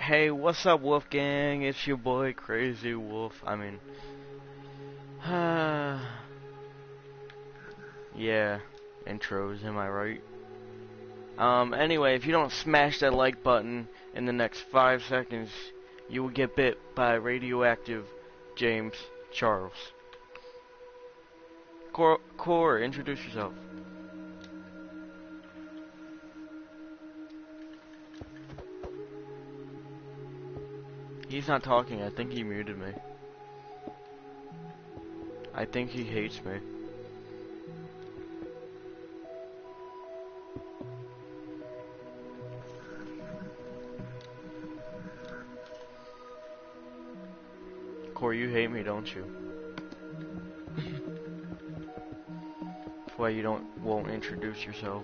Hey, what's up, Wolf Gang? It's your boy, Crazy Wolf. Yeah, intros, am I right? Anyway, if you don't smash that like button in the next 5 seconds, you will get bit by radioactive James Charles. Core, introduce yourself. He's not talking. I think he muted me. I think he hates me. Core, you hate me, don't you? That's why you won't introduce yourself.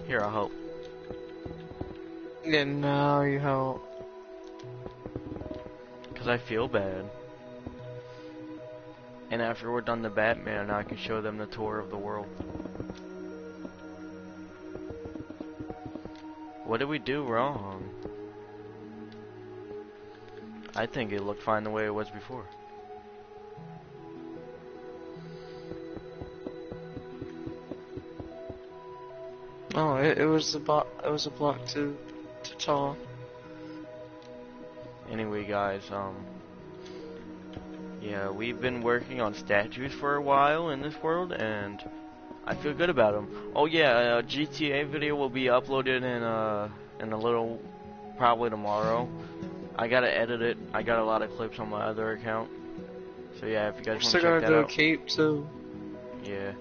Here, I'll help. Yeah, now you help. Cause I feel bad. And after we're done the Batman, I can show them the tour of the world. What did we do wrong? I think it looked fine the way it was before. Oh, it was a block too tall. Anyway, guys, yeah, we've been working on statues for a while in this world, and I feel good about them. Oh yeah, a GTA video will be uploaded in a little, probably tomorrow. I gotta edit it. I got a lot of clips on my other account. So yeah, if you guys want to check that out. Still gotta do a cape too. Yeah,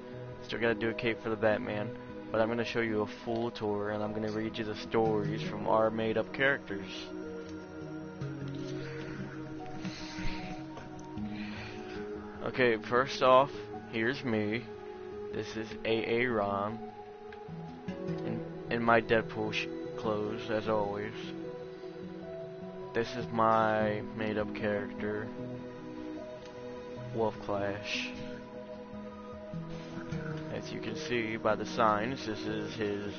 still gotta do a cape for the Batman. But I'm gonna show you a full tour, and I'm gonna read you the stories from our made-up characters. Okay, first off, here's me. This is Ron in my Deadpool clothes, as always. This is my made-up character, Wolf Clash. As you can see by the signs, this is his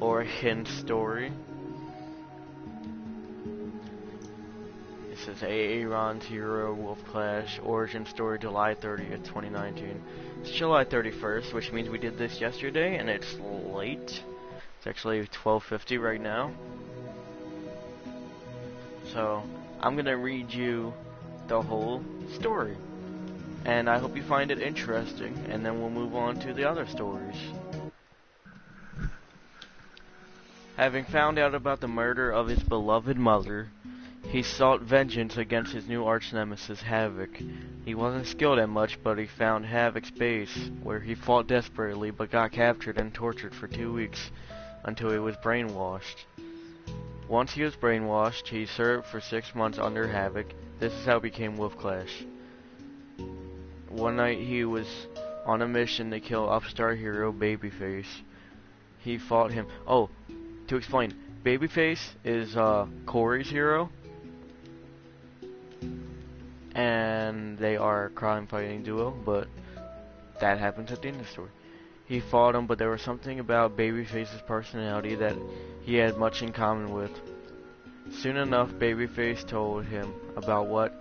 origin story. This is Aaron's Hero Wolf Clash origin story, July 30th, 2019. It's July 31st, which means we did this yesterday, and it's late. It's actually 12:50 right now. So, I'm gonna read you the whole story. And I hope you find it interesting, and then we'll move on to the other stories. Having found out about the murder of his beloved mother, he sought vengeance against his new arch-nemesis, Havoc. He wasn't skilled at much, but he found Havoc's base, where he fought desperately, but got captured and tortured for 2 weeks, until he was brainwashed. Once he was brainwashed, he served for 6 months under Havoc. This is how he became Wolf Clash. One night he was on a mission to kill upstart hero Babyface. He fought him. Oh, to explain, Babyface is Corey's hero, and they are a crime-fighting duo, but that happens at the end of the story. He fought him, but there was something about Babyface's personality that he had much in common with. Soon enough, Babyface told him about what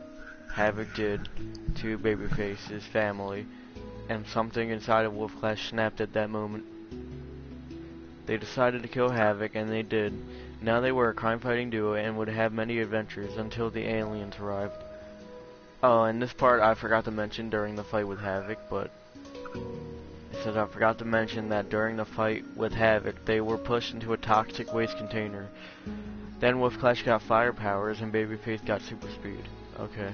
Havoc did to Babyface's family, and something inside of Wolf Clash snapped at that moment. They decided to kill Havoc, and they did. Now they were a crime-fighting duo and would have many adventures until the aliens arrived. Oh, and this part I forgot to mention during the fight with Havoc, but it says I forgot to mention that during the fight with Havoc, they were pushed into a toxic waste container. Then Wolf Clash got fire powers, and Babyface got super speed. Okay.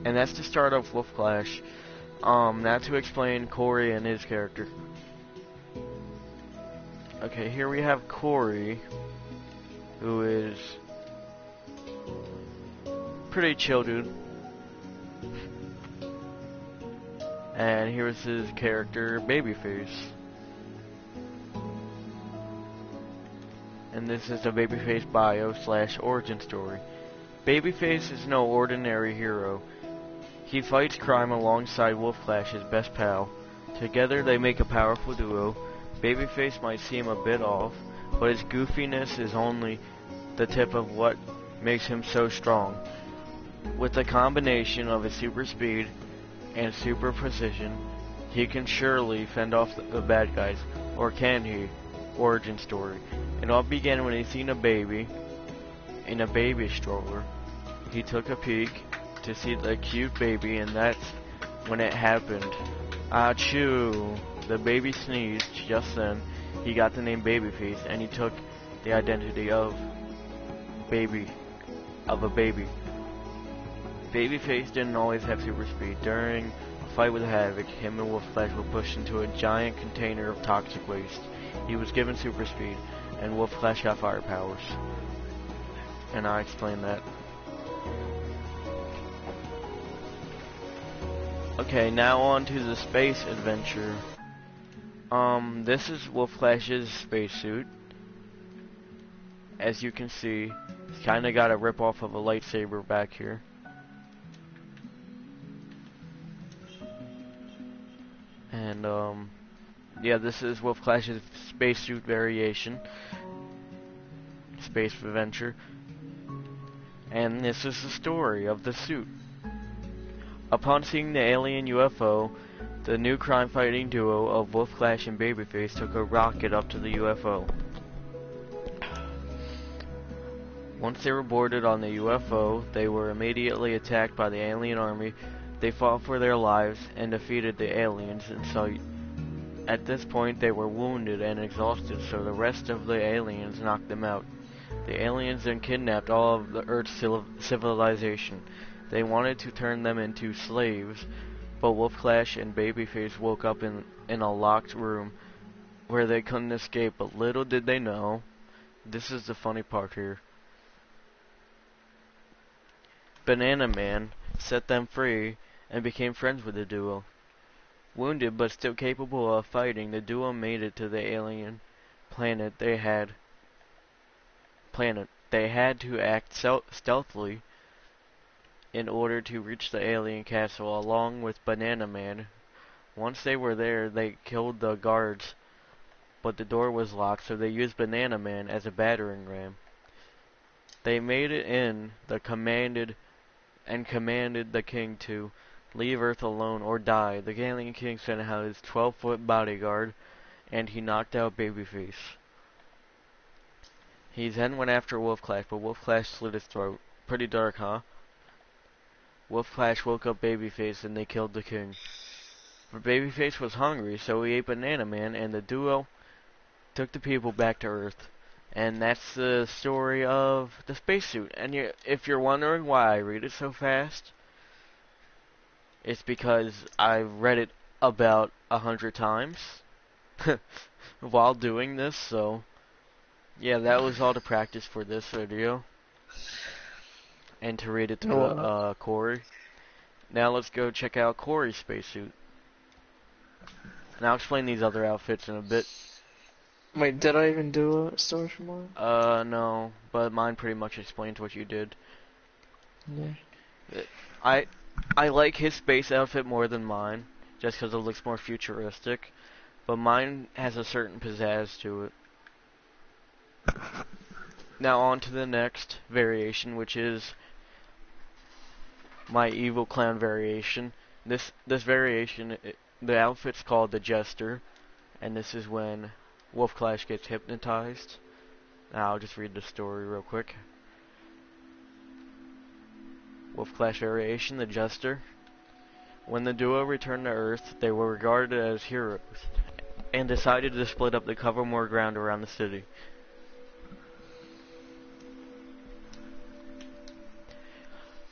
And that's the start of Wolf Clash. Now to explain Corey and his character. Okay, here we have Corey, who is pretty chill dude. And here's his character, Babyface. And this is the Babyface bio / origin story. Babyface is no ordinary hero. He fights crime alongside Wolf Clash, his best pal. Together they make a powerful duo. Babyface might seem a bit off, but his goofiness is only the tip of what makes him so strong. With the combination of his super speed and super precision, he can surely fend off the bad guys. Or can he? Origin story. It all began when he seen a baby in a baby stroller. He took a peek to see the cute baby, and that's when it happened. Achoo! The baby sneezed just then. He got the name Babyface, and he took the identity of a baby. Babyface didn't always have super speed. During a fight with Havoc, him and Wolfflesh were pushed into a giant container of toxic waste. He was given super speed, and Wolfflesh got fire powers. And I explained that. Okay, now on to the space adventure. This is Wolfflesh's spacesuit. As you can see, he's kinda got a rip-off of a lightsaber back here. And, yeah, this is Wolfflesh's spacesuit variation. Space adventure. And this is the story of the suit. Upon seeing the alien UFO, the new crime-fighting duo of Wolfflesh and Babyface took a rocket up to the UFO. Once they were boarded on the UFO, they were immediately attacked by the alien army. They fought for their lives and defeated the aliens, and so at this point they were wounded and exhausted, so the rest of the aliens knocked them out. The aliens then kidnapped all of the Earth's civilization. They wanted to turn them into slaves, but Wolfflesh and Babyface woke up in a locked room where they couldn't escape, but little did they know, this is the funny part here, Banana Man set them free and became friends with the duo. Wounded but still capable of fighting, the duo made it to the alien planet. They had to act stealthily in order to reach the alien castle along with Banana Man. Once they were there, they killed the guards, but the door was locked, so they used Banana Man as a battering ram. They made it in, commanded the king to leave Earth alone or die. The alien king sent out his 12-foot bodyguard, and he knocked out Babyface. He then went after Wolfflesh, but Wolfflesh slit his throat. Pretty dark, huh? Wolfflesh woke up Babyface, and they killed the king. But Babyface was hungry, so he ate Banana Man, and the duo took the people back to Earth. And that's the story of the spacesuit. And if you're wondering why I read it so fast, it's because I've read it about 100 times while doing this, so yeah, that was all the practice for this video. And to read it to Corey. Now let's go check out Corey's spacesuit. And I'll explain these other outfits in a bit. Wait, did I even do a story for mine? No, but mine pretty much explains what you did. Yeah. I like his space outfit more than mine, just because it looks more futuristic. But mine has a certain pizzazz to it. Now on to the next variation, which is my evil clown variation. This variation, the outfit's called the Jester, and this is when Wolfflesh gets hypnotized. Now I'll just read the story real quick. Wolfflesh variation, the Jester. When the duo returned to Earth, they were regarded as heroes, and decided to split up to cover more ground around the city.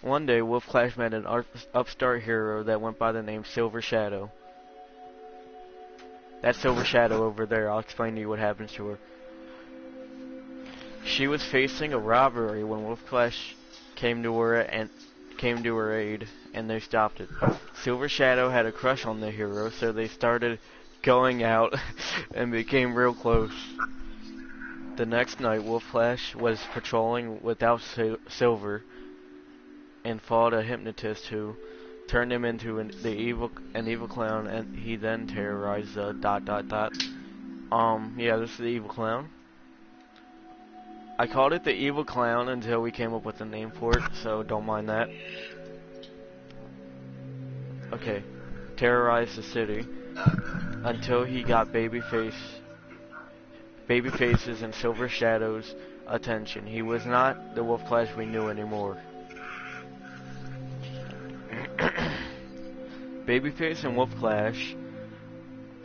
One day, Wolfflesh met an upstart hero that went by the name Silver Shadow. That's Silver Shadow over there. I'll explain to you what happens to her. She was facing a robbery when Wolfflesh came to her aid, and they stopped it. Silver Shadow had a crush on the hero, so they started going out and became real close. The next night, Wolfflesh was patrolling without Silver and fought a hypnotist who turned him into an evil clown, and he then terrorized the dot dot dot. Yeah, this is the evil clown. I called it the evil clown until we came up with a name for it, so don't mind that. Okay, terrorized the city until he got Babyface's and Silver Shadow's attention. He was not the Wolf Clash we knew anymore. Babyface and Wolf Clash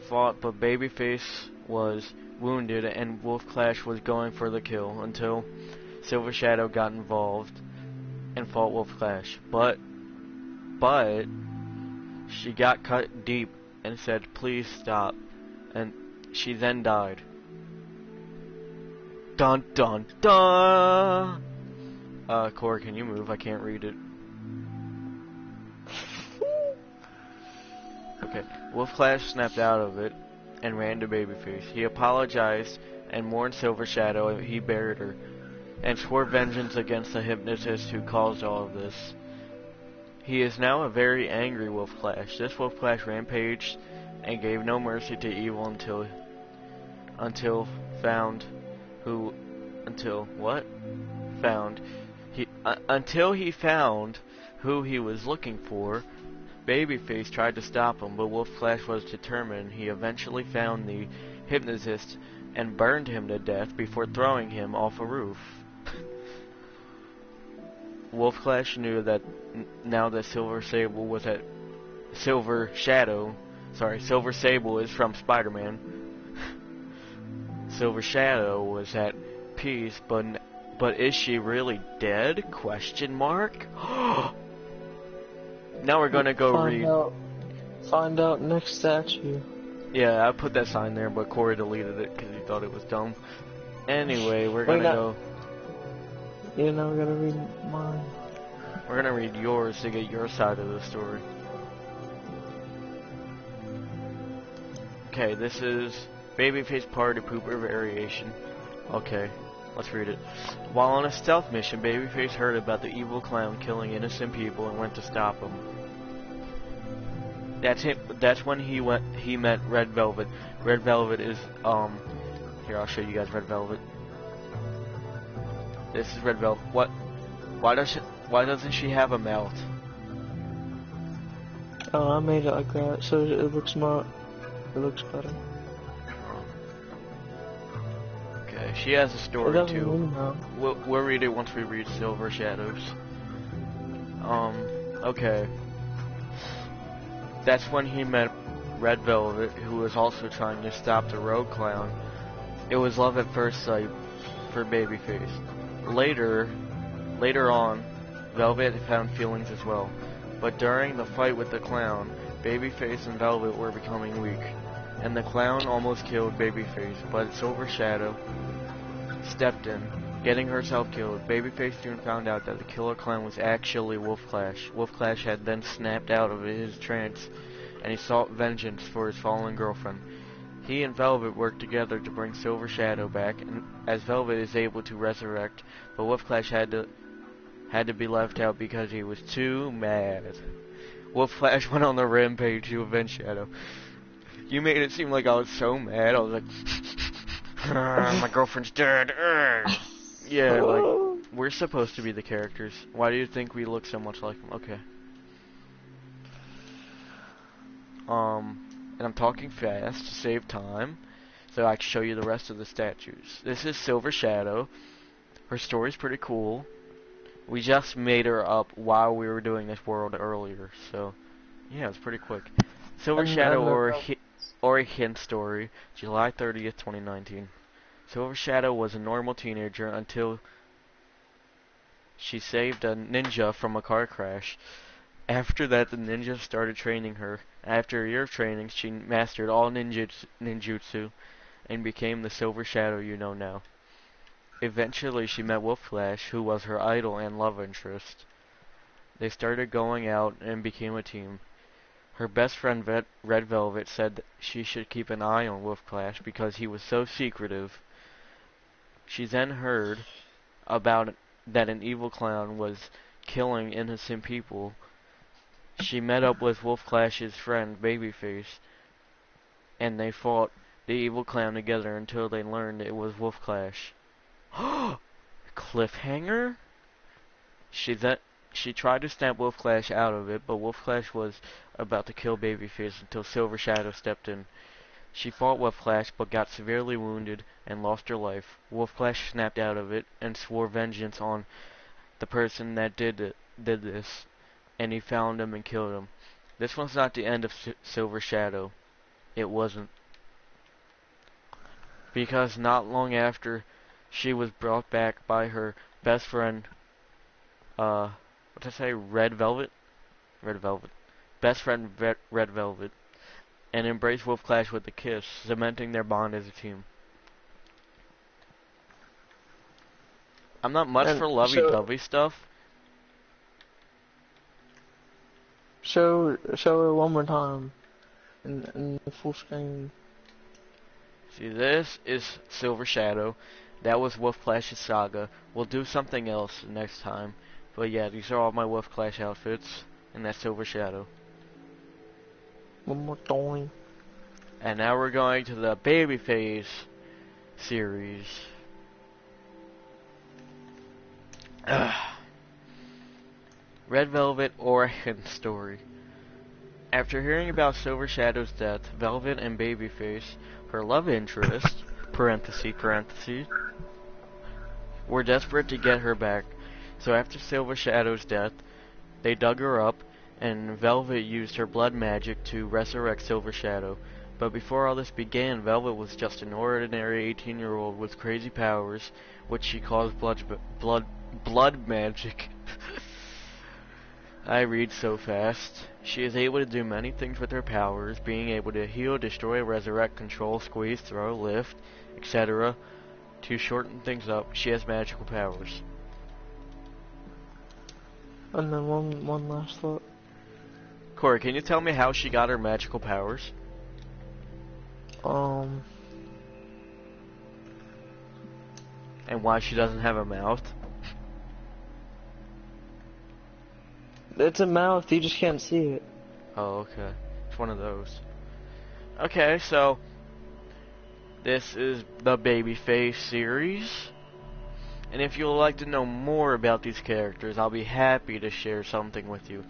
fought, but Babyface was wounded and Wolf Clash was going for the kill until Silver Shadow got involved and fought Wolf Clash. But she got cut deep and said, "Please stop," and she then died. Dun dun dun! Corey, can you move? I can't read it. Okay, Wolf Clash snapped out of it and ran to Babyface. He apologized and mourned Silver Shadow. He buried her and swore vengeance against the hypnotist who caused all of this. He is now a very angry Wolf Clash. This Wolf Clash rampaged and gave no mercy to evil until he found who he was looking for. Babyface tried to stop him, but Wolf Clash was determined. He eventually found the hypnotist and burned him to death before throwing him off a roof. Wolf Clash knew that now that Silver Sable is from Spider-Man. Silver Shadow was at peace, but is she really dead? Question mark. Now we're gonna go Find out next statue. Yeah, I put that sign there, but Corey deleted it because he thought it was dumb. Anyway, we're gonna go. Yeah, now we gotta read mine. We're gonna read yours to get your side of the story. Okay, this is Babyface Party Pooper Variation. Okay, let's read it. While on a stealth mission, Babyface heard about the evil clown killing innocent people and went to stop him. That's when he met Red Velvet. Red Velvet is here, I'll show you guys Red Velvet. This is Red Velvet. What? Why doesn't she have a mouth? Oh, I made it like that, so it looks better. Okay, she has a story too. No. We'll read it once we read Silver Shadows. Okay. That's when he met Red Velvet, who was also trying to stop the rogue clown. It was love at first sight for Babyface. Later on, Velvet found feelings as well. But during the fight with the clown, Babyface and Velvet were becoming weak, and the clown almost killed Babyface, but Silver Shadow stepped in, getting herself killed. Babyface soon found out that the killer clown was actually Wolf Clash. Wolf Clash had then snapped out of his trance, and he sought vengeance for his fallen girlfriend. He and Velvet worked together to bring Silver Shadow back, and as Velvet is able to resurrect, but Wolf Clash had to be left out because he was too mad. Wolf Clash went on the rampage to avenge Shadow. You made it seem like I was so mad. I was like, my girlfriend's dead. Yeah, like, we're supposed to be the characters. Why do you think we look so much like them? Okay. And I'm talking fast to save time, so I can show you the rest of the statues. This is Silver Shadow. Her story's pretty cool. We just made her up while we were doing this world earlier, so yeah, it's pretty quick. Silver Shadow or a hint story, July 30th, 2019. Silver Shadow was a normal teenager until she saved a ninja from a car crash. After that, the ninja started training her. After a year of training, she mastered all ninjutsu and became the Silver Shadow you know now. Eventually, she met Wolf Clash, who was her idol and love interest. They started going out and became a team. Her best friend Red Velvet said that she should keep an eye on Wolf Clash because he was so secretive. She then heard about that an evil clown was killing innocent people she met up with Wolf Clash's friend, Babyface, and they fought the evil clown together until they learned it was Wolf Clash. Cliffhanger? She tried to snap Wolf Clash out of it, but Wolf Clash was about to kill Babyface until Silver Shadow stepped in. She fought Wolf Clash, but got severely wounded and lost her life. Wolf Clash snapped out of it and swore vengeance on the person that did this, and he found him and killed him. This was not the end of Silver Shadow. It wasn't. Because not long after, she was brought back by her best friend, what did I say, Red Velvet? Red Velvet. Best friend, Red Velvet, and embraced Wolf Clash with a kiss, cementing their bond as a team. I'm not much And for lovey-dovey stuff. Show it one more time in the full screen. See, this is Silver Shadow. That was Wolf Clash's saga. We'll do something else next time. But yeah, these are all my Wolf Clash outfits, and that's Silver Shadow. One more time. And now we're going to the Babyface series. Red Velvet origin story. After hearing about Silver Shadow's death, Velvet and Babyface, her love interest, parentheses, were desperate to get her back. So after Silver Shadow's death, they dug her up, and Velvet used her blood magic to resurrect Silver Shadow. But before all this began, Velvet was just an ordinary 18-year-old with crazy powers, which she calls blood magic. I read so fast. She is able to do many things with her powers, being able to heal, destroy, resurrect, control, squeeze, throw, lift, etc. To shorten things up, she has magical powers. And then one last thought. Corey, can you tell me how she got her magical powers? And why she doesn't have a mouth? It's a mouth, you just can't see it. Oh, okay. It's one of those. Okay, so this is the Babyface series. And if you'd like to know more about these characters, I'll be happy to share something with you.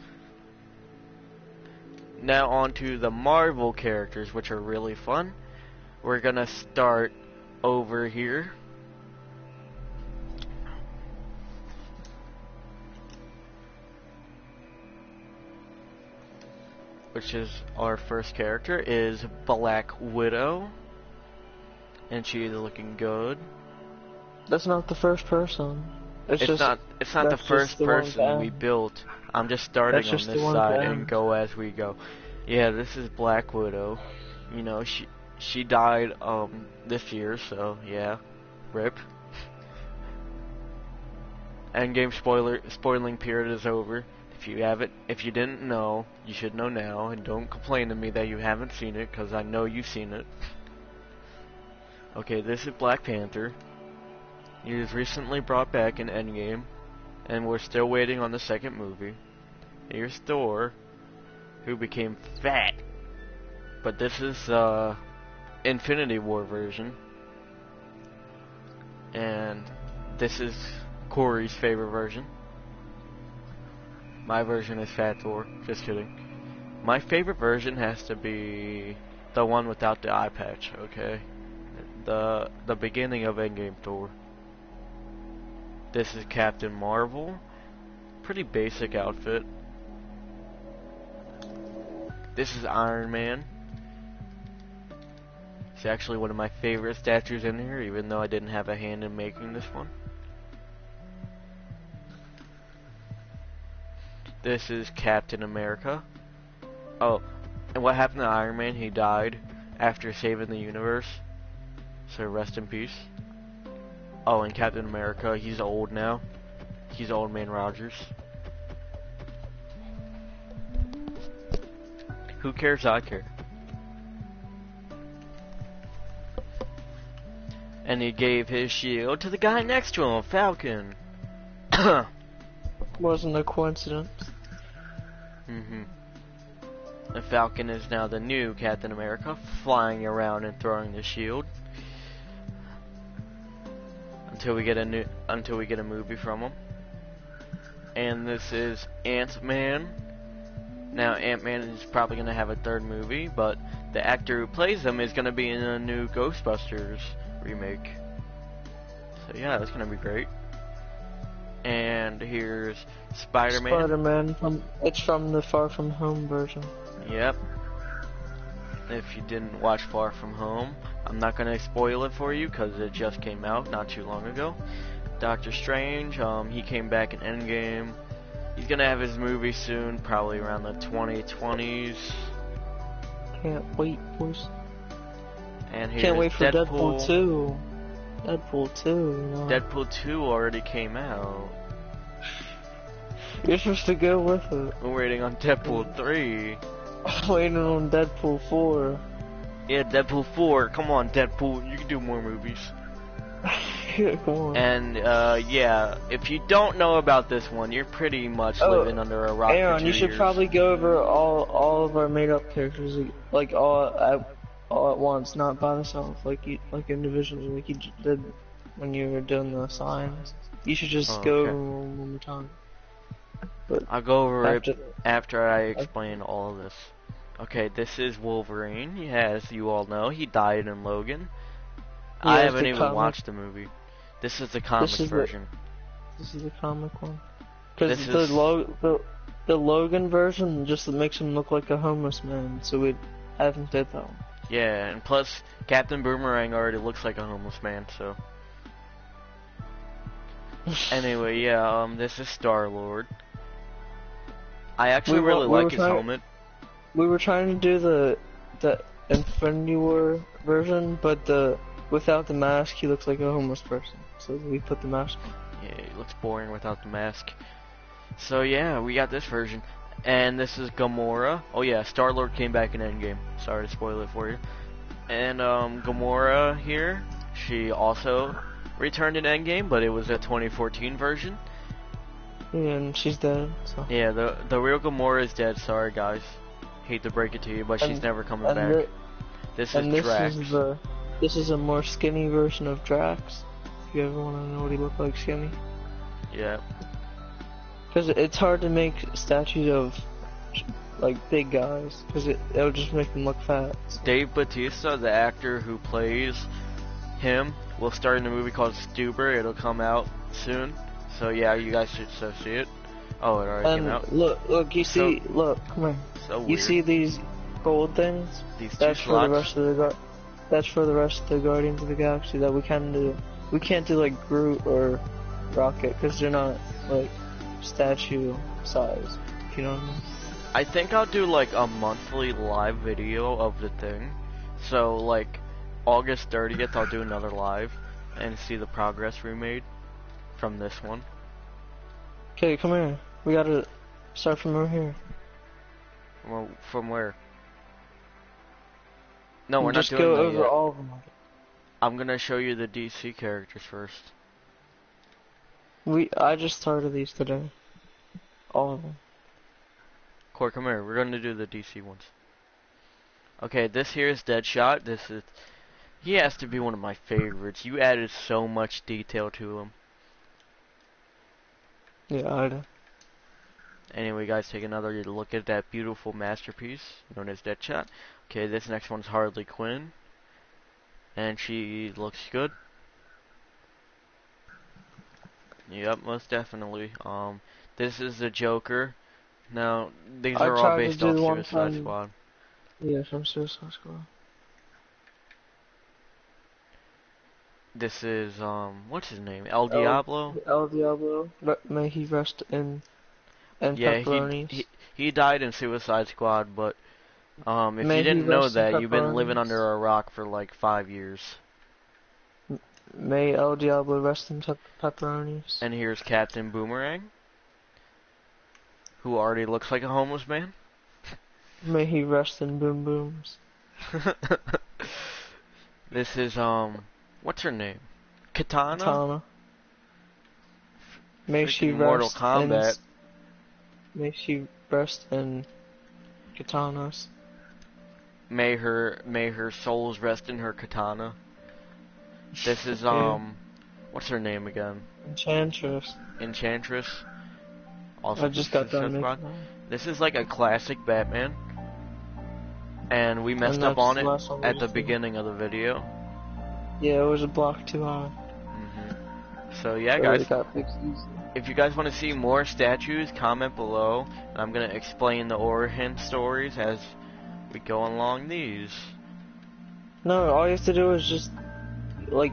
Now on to the Marvel characters, which are really fun. We're gonna start over here. Which is our first character is Black Widow. And she is looking good. That's not the first person. It's not the first person we built. I'm just starting on this side and go as we go. Yeah, this is Black Widow. You know, she died this year, so yeah. RIP. Endgame spoiling period is over. If you didn't know, you should know now, and don't complain to me that you haven't seen it, because I know you've seen it. Okay, this is Black Panther. He was recently brought back in Endgame, and we're still waiting on the second movie. Here's Thor, who became fat. But this is Infinity War version. And this is Corey's favorite version. My version is Fat Thor. Just kidding. My favorite version has to be the one without the eye patch, okay? The beginning of Endgame Thor. This is Captain Marvel. Pretty basic outfit. This is Iron Man. It's actually one of my favorite statues in here, even though I didn't have a hand in making this one. This is Captain America. Oh, and what happened to Iron Man? He died after saving the universe. So rest in peace. Oh, and Captain America, he's old now. He's Old Man Rogers. Who cares? I care. And he gave his shield to the guy next to him, Falcon. Wasn't a coincidence. Mm-hmm. The Falcon is now the new Captain America, flying around and throwing the shield. Until we get a movie from him. And this is Ant-Man. Now Ant-Man is probably gonna have a third movie, but the actor who plays him is gonna be in a new Ghostbusters remake. So yeah, that's gonna be great. And here's Spider-Man. Spider-Man, it's from the Far From Home version. Yep. If you didn't watch Far From Home, I'm not gonna spoil it for you because it just came out not too long ago. Doctor Strange, he came back in Endgame. He's gonna have his movie soon, probably around the 2020s. Can't wait, boys. And here's Can't wait for Deadpool. Deadpool 2. Deadpool 2, you know. Deadpool 2 already came out. You're supposed to go with it. We're waiting on Deadpool 3. I'm waiting on Deadpool 4. Yeah, Deadpool 4. Come on, Deadpool. You can do more movies. Yeah, come on. And, yeah, if you don't know about this one, you're pretty much living under a rock Aaron, for 2 you should years. probably go over all of our made-up characters, like all at once, not by themselves, like individually, like you did when you were doing the signs. You should just go okay. over them one more time. But I'll go over it after I explain all of this. Okay, this is Wolverine. Yeah, as you all know, he died in Logan. Yeah, I haven't even watched the movie. This is the comics version. This is the comic one. Because This the Logan version just makes him look like a homeless man, so we haven't did that one. Yeah, and plus Captain Boomerang already looks like a homeless man, so. Anyway, yeah, this is Star-Lord. I actually really like his helmet. We were trying to do the Infinity War version, but without the mask, he looks like a homeless person. So we put the mask on. Yeah, he looks boring without the mask. So yeah, we got this version. And this is Gamora. Oh yeah, Star-Lord came back in Endgame. Sorry to spoil it for you. And Gamora here, she also returned in Endgame, but it was a 2014 version. Yeah, and she's dead. So. Yeah, the real Gamora is dead. Sorry guys, hate to break it to you, but she's never coming back. This is Drax. This is a more skinny version of Drax. If you ever want to know what he looked like skinny. Yeah. Because it's hard to make statues of like big guys, because it'll just make them look fat. So. Dave Bautista, the actor who plays him, will start in a movie called Stuber. It'll come out soon. So yeah, you guys should so see it. Oh, it already came out. Look, you see, look, come here. So you weird. See these gold things? That's for the rest of the That's for the rest of the Guardians of the Galaxy that we can do. We can't do like Groot or Rocket because they're not like statue size. If you know what I mean? I think I'll do like a monthly live video of the thing. So like August 30th, I'll do another live and see the progress we made from this one. Okay, come here. We gotta start from over here. Well, from where? No, we're just not doing go that over yet. all of them. I'm gonna show you the DC characters first. I just started these today. All of them. Corey, come here. We're gonna do the DC ones. Okay, this here is Deadshot. He has to be one of my favorites. You added so much detail to him. Yeah, I do. Anyway, guys, take another look at that beautiful masterpiece known as Deadshot. Okay, this next one's Harley Quinn, and she looks good. Yep, most definitely. This is the Joker. Now, these are all based off Suicide Squad. Yeah, from Suicide Squad. This is, what's his name? El Diablo? El Diablo. May he rest in pepperonis. He died in Suicide Squad, but, if May you didn't know that, you've been pepperonis. living under a rock for like 5 years. May El Diablo rest in pepperonis. And here's Captain Boomerang, who already looks like a homeless man. May he rest in boom booms. This is, what's her name? Katana? Katana. May she Mortal rest Kombat. May she rest in katanas. May her souls rest in her katana. This is Yeah. what's her name again? Enchantress. Enchantress. Also I just got done making that. This is like a classic Batman, and we messed And up that's on the it last one we at the just did. beginning of the video. Yeah, it was a block too high. So yeah, So guys, it got fixed easy. if you guys want to see more statues, comment below, and I'm gonna explain the origin stories as we go along these. No, all you have to do is just like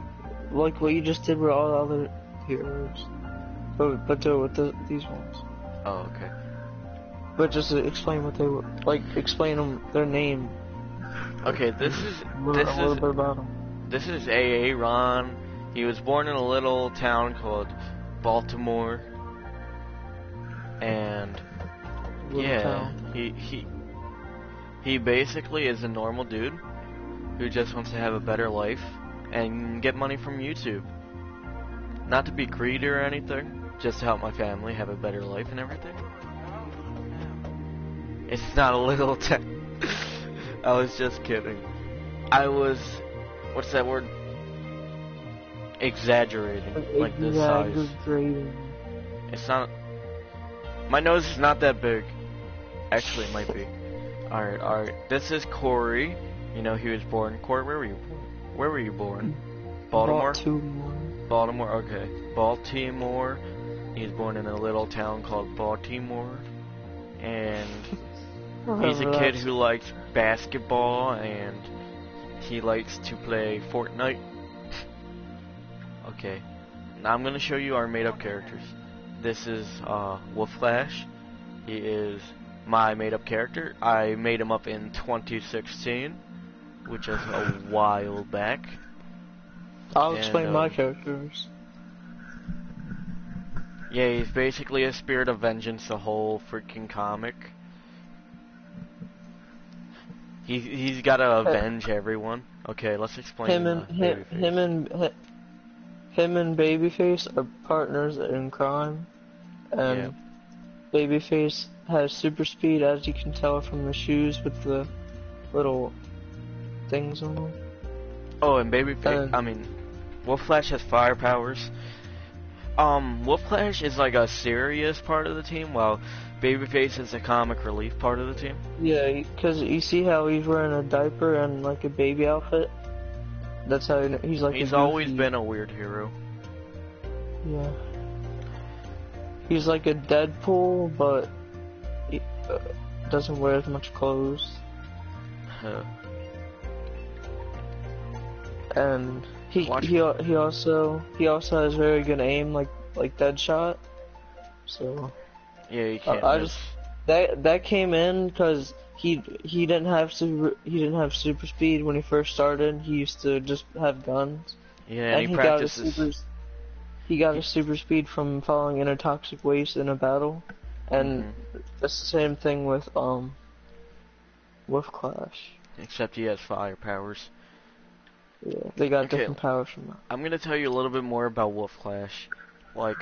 what you just did with all the other heroes, but do it with these ones. Oh, okay. But just to explain what they were, like explain them their name. Okay, a little bit about them. This is AA Ron. He was born in a little town called Baltimore, and he basically is a normal dude who just wants to have a better life and get money from YouTube. Not to be greedy or anything, just to help my family have a better life and everything. It's not a little town. I was just kidding. I was, what's that word? Exaggerating, like the size. Exaggerating. It's not. My nose is not that big. Actually, it might be. Alright. This is Corey. You know, he was born. Corey, where were you born? Where were you born? Baltimore? Baltimore, okay. Baltimore. He's born in a little town called Baltimore. And he's a kid who likes basketball and he likes to play Fortnite. Okay. Now I'm gonna show you our made up characters. This is Wolf Flash. He is my made up character. I made him up in 2016, which is a while back. I'll explain my characters. Yeah, he's basically a spirit of vengeance, the whole freaking comic. He's gotta avenge everyone. Okay, let's explain him and Babyface are partners in crime, and Babyface has super speed, as you can tell from the shoes with the little things on them. Oh, and Wolf Flash has fire powers. Wolf Flash is like a serious part of the team, while Babyface is a comic relief part of the team. Yeah, because you see how he's wearing a diaper and like a baby outfit? That's how he's like He's always been a weird hero. Yeah. He's like a Deadpool, but he doesn't wear as much clothes. And he also has very good aim, like Deadshot. So yeah, you can't. That came in because he didn't have super speed when he first started. He used to just have guns. Yeah, and he practices. He got his super speed from following intertoxic waste in a battle, and that's the same thing with Wolf Clash. Except he has fire powers. Yeah, they got different powers from that. I'm gonna tell you a little bit more about Wolf Clash. Like,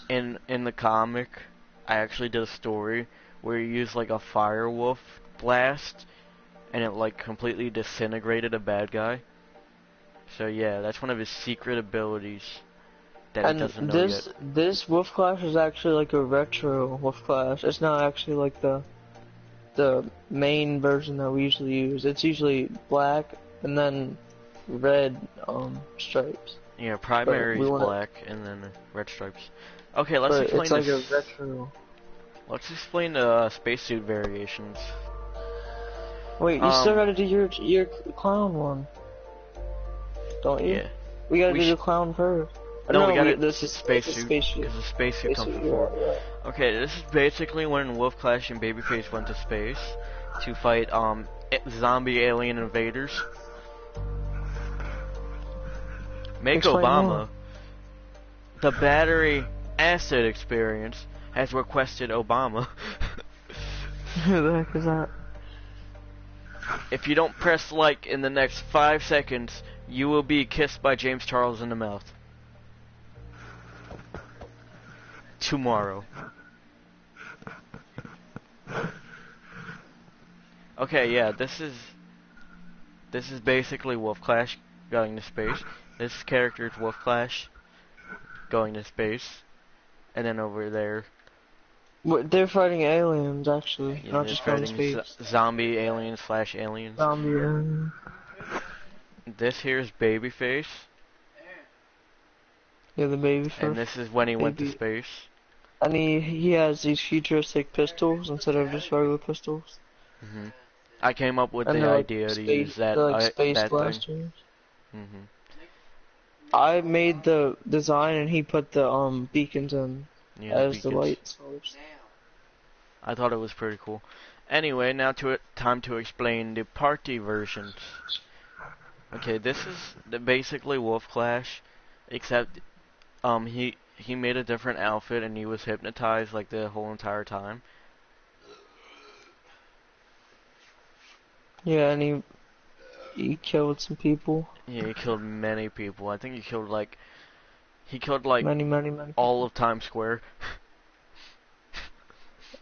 in the comic, I actually did a story where you use like a fire wolf blast, and it like completely disintegrated a bad guy. So yeah, that's one of his secret abilities that he doesn't know yet. This Wolf Clash is actually like a retro Wolf Clash. It's not actually like the main version that we usually use. It's usually black and then red stripes. Yeah, primary is black and then red stripes. Okay, let's explain it's like a retro. Let's explain the spacesuit variations. Wait, you still gotta do your clown one, don't you? Yeah. We gotta do the clown first. No, we gotta. This is spacesuit. Because the spacesuit comes before. Yeah. Okay, this is basically when Wolf Clash and Babyface went to space to fight zombie alien invaders. Make Explain Obama. more. The battery acid experience has requested Obama. Who the heck is that? If you don't press like in the next 5 seconds, you will be kissed by James Charles in the mouth. Tomorrow. Okay, yeah, this is basically Wolf Clash going to space. This character is Wolf Clash going to space, and then over there, They're fighting aliens, actually, yeah, not they're just going to fighting space. zombie aliens slash aliens. Zombie alien. This here's Babyface, Yeah, the baby and first. this is when he went to Baby. space. And he has these futuristic pistols instead of just regular pistols. hmm I came up with And the they're like idea to space, use that they're like space that thing. blasters. hmm I made the design and he put the beacons in Yeah, the as the beacons. light source. I thought it was pretty cool. Anyway, now time to explain the party versions. Okay, this is basically Wolf Clash, except he made a different outfit and he was hypnotized like the whole entire time. Yeah, and he killed some people. Yeah, he killed many people. I think he killed like Many all people. of Times Square.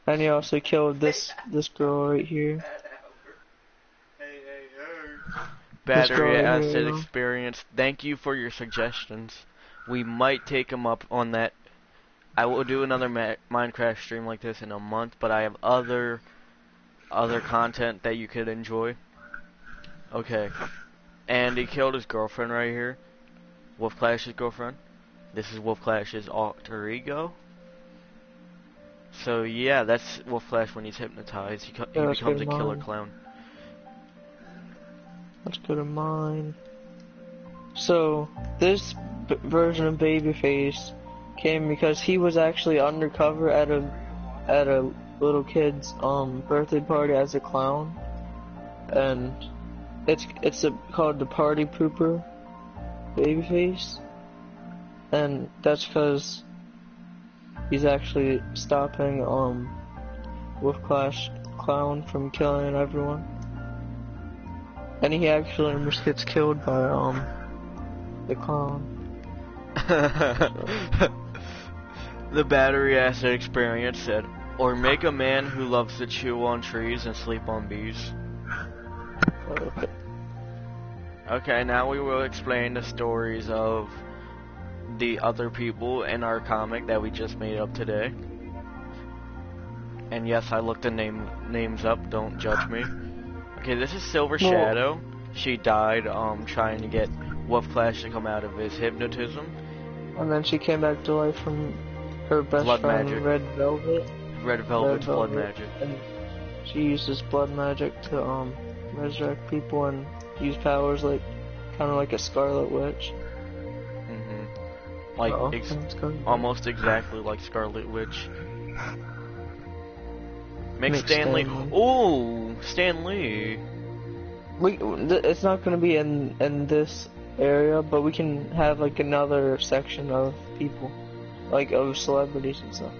And he also killed this girl right here. This girl Battery right here, acid you know. experience. Thank you for your suggestions. We might take them up on that. I will do another Minecraft stream like this in a month, but I have other content that you could enjoy. Okay. And he killed his girlfriend right here. Wolf Clash's girlfriend. This is Wolf Clash's alter ego. So yeah, that's Wolf Clash when he's hypnotized. He Yeah, that's becomes good a of killer mine. clown. Let's go to mine. So this version of Babyface came because he was actually undercover at a little kid's birthday party as a clown, and it's called the Party Pooper Babyface, and that's because he's actually stopping Wolf Clash Clown from killing everyone. And he actually almost gets killed by the clown. The battery acid experience said, or make a man who loves to chew on trees and sleep on bees. Okay. Okay, now we will explain the stories of the other people in our comic that we just made up today. And yes, I looked the names up, don't judge me. Okay, this is Silver Shadow. She died trying to get Wolf Clash to come out of his hypnotism. And then she came back to life from her best Blood friend, magic. Red Velvet. Red Velvet's blood magic. And she uses blood magic to resurrect people and use powers like kind of like a Scarlet Witch. Like almost Witch. exactly like Scarlet Witch. Make Make Stan Lee. Stan Lee. Ooh, Stan Lee. It's not gonna be in this area, but we can have like another section of people, like of celebrities and stuff.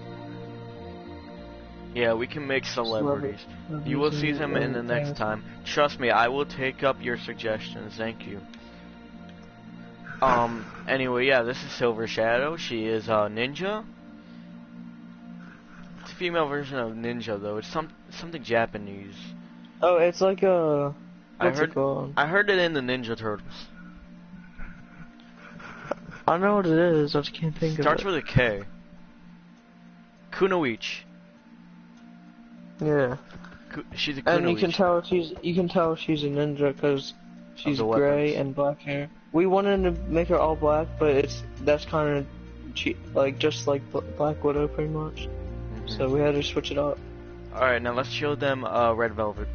Yeah, we can make celebrities. You will see them in the next time. Trust me, I will take up your suggestions. Thank you. Anyway, yeah, this is Silver Shadow. She is a ninja. It's a female version of ninja, though. It's something Japanese. Oh, it's like a. What's I it called? heard it in the Ninja Turtles. I know what it is. I just can't think of it. Starts with a K. Kunoichi. Yeah. She's a Kunoichi. And you can tell she's a ninja because she's gray weapons. and black hair. We wanted to make her all black, but that's kind of cheap, like just like Black Widow pretty much. So we had to switch it up. All right, now let's show them Red Velvet.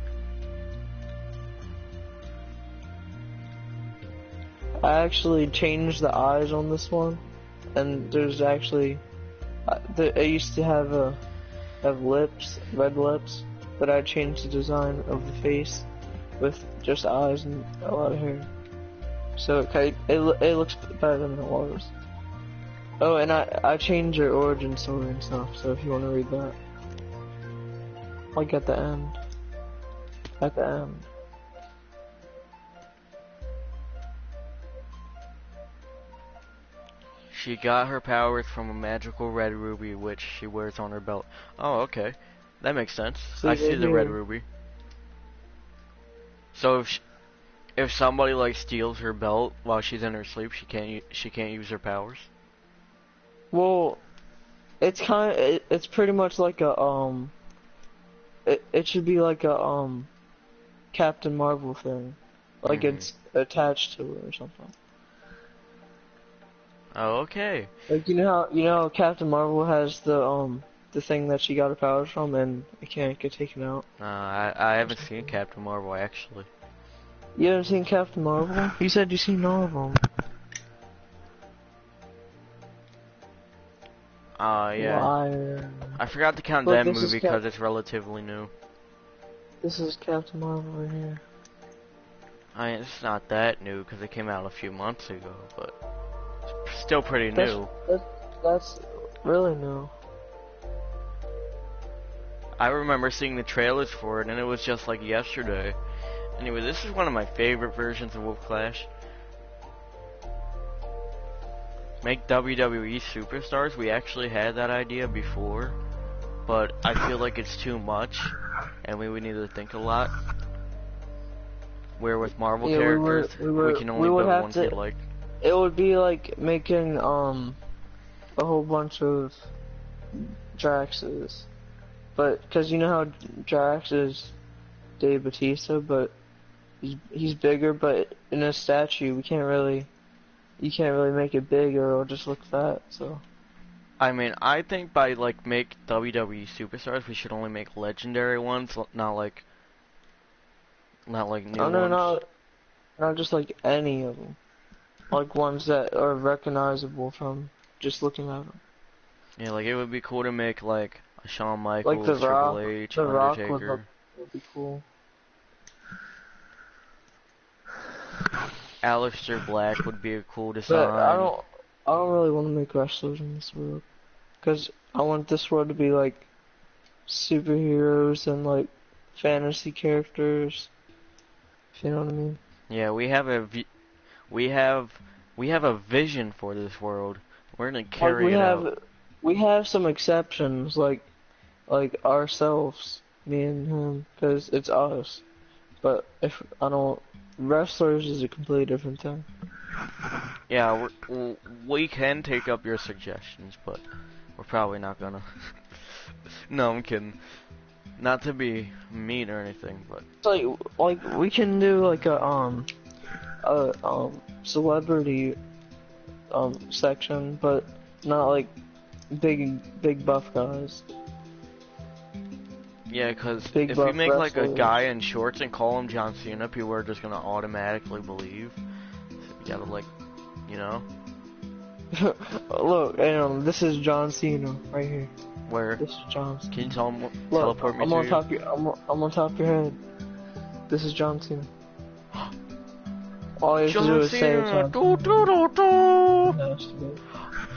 I actually changed the eyes on this one, and there's actually I used to have lips, red lips, but I changed the design of the face with just eyes and a lot of hair. So it looks better than it was. Oh, and I changed her origin story and stuff. So if you want to read that, like at the end. At the end. She got her powers from a magical red ruby which she wears on her belt. Oh, okay. That makes sense. I see the red ruby. So if somebody like steals her belt while she's in her sleep, she can't use her powers. Well, it's pretty much like a it should be like a Captain Marvel thing, like it's attached to her or something. Oh, okay. Like you know how Captain Marvel has the thing that she got her powers from and it can't get taken out. I haven't seen Captain Marvel actually. You haven't seen Captain Marvel? You said you seen all of them. Yeah. Liar. I forgot to count Look, that this movie is because it's relatively new. This is Captain Marvel right here. I mean, it's not that new because it came out a few months ago, but it's still pretty new. That's really new. I remember seeing the trailers for it, and it was just like yesterday. Anyway, this is one of my favorite versions of Wolf Clash. Make WWE superstars. We actually had that idea before, but I feel like it's too much, and we would need to think a lot. Where with Marvel characters, we can only build ones we like. It would be like making a whole bunch of Draxes, but because you know how Drax is Dave Bautista, but he's bigger. But in a statue, you can't really make it big or it'll just look fat. So. I mean, I think by like make WWE superstars, we should only make legendary ones, not like new ones. Not just like any of them. Like ones that are recognizable from just looking at them. Yeah, like it would be cool to make like a Shawn Michaels, like the Rock, Triple H, the Undertaker. Rock would be cool. Aleister Black would be a cool design. But I don't really want to make wrestlers in this world, because I want this world to be like superheroes and like fantasy characters. If you know what I mean. Yeah, we have a vision for this world. We're gonna carry it out. We have some exceptions, like ourselves, me and him, because it's us. But if I don't, wrestlers is a completely different thing. Yeah, we can take up your suggestions, but we're probably not gonna. No, I'm kidding. Not to be mean or anything, but like we can do like a celebrity section, but not like big buff guys. Yeah, because if we make like a guy in shorts and call him John Cena, people are just gonna automatically believe. So you gotta like, you know. Look, this is John Cena right here. Where? This is John Cena. Can you tell him, teleport me I'm to on you? top of your, I'm on top of your head. This is John Cena. All you have to do is say it's John Cena.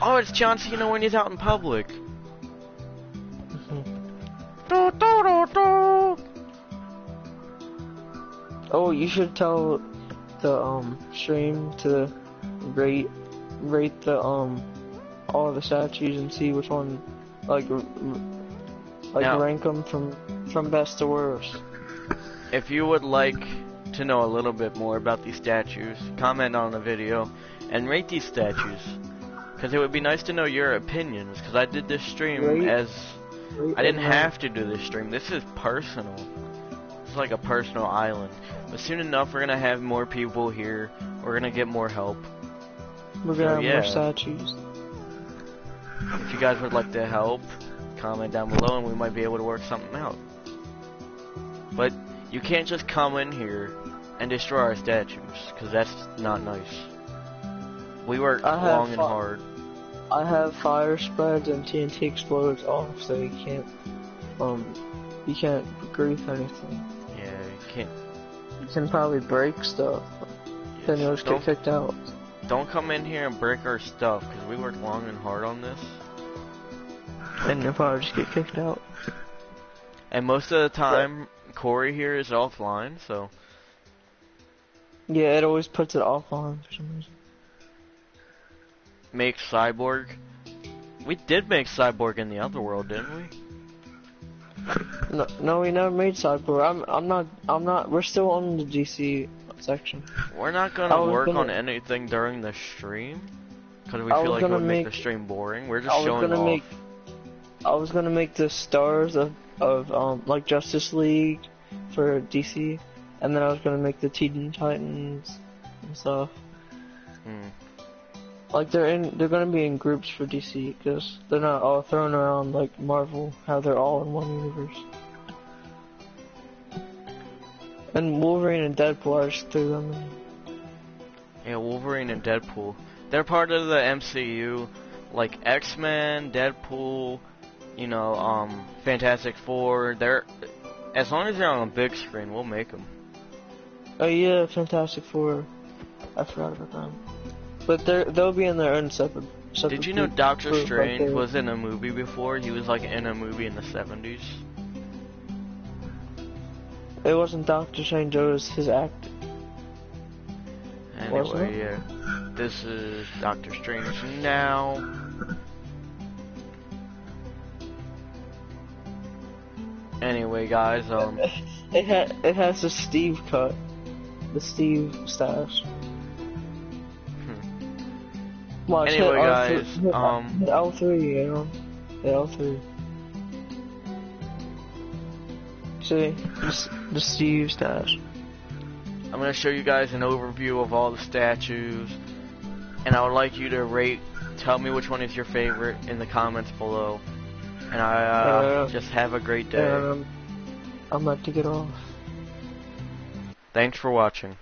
Oh, it's John Cena when he's out in public. Oh, you should tell the stream to rate the all the statues and see which one now, rank them from best to worst. If you would like to know a little bit more about these statues, comment on the video and rate these statues, because it would be nice to know your opinions. Because I did this stream I didn't have to do this stream. This is personal. It's like a personal island. But soon enough, we're gonna have more people here. We're gonna get more help. We're gonna have more statues. If you guys would like to help, comment down below and we might be able to work something out. But you can't just come in here and destroy our statues, because that's not nice. We work long and hard. I have fire spreads and TNT explodes off, so you can't grief anything. Yeah, you can't. You can probably break stuff, Yes. then you'll just get kicked out. Don't come in here and break our stuff, because we worked long and hard on this. Then you'll probably just get kicked out. And most of the time, Corey here is offline, so... Yeah, it always puts it offline for some reason. Make Cyborg. We did make Cyborg in the other world, didn't we? No, no, we never made sideboard. I'm not. We're still on the DC section. We're not I gonna was work on gonna- anything during the stream because we I feel was like it gonna would make the make- stream boring. We're I just was showing gonna off. make. I was gonna make the stars of like Justice League for DC, and then I was gonna make the Teen Titans and stuff. Hmm. Like they're gonna be in groups for DC because they're not all thrown around like Marvel, how they're all in one universe. And Wolverine and Deadpool, I just threw them in. Yeah, Wolverine and Deadpool. They're part of the MCU, like X-Men, Deadpool, you know, Fantastic Four. They're as long as they're on a big screen, we'll make them. Oh yeah, Fantastic Four. I forgot about them. But they'll be in their own separate. Did you know group Doctor right Strange there. was in a movie before? He was like in a movie in the 70s. It wasn't Doctor Strange, it was his act. Wasn't Anyway, it? yeah. This is Doctor Strange now. Anyway, guys, It has the Steve cut, the Steve stash. Watch, Anyway, hit guys, hit L3, you know, hit L3. See, the Steve stash. I'm going to show you guys an overview of all the statues, and I would like you to rate, tell me which one is your favorite in the comments below, and just have a great day. I'm about to get off. Thanks for watching.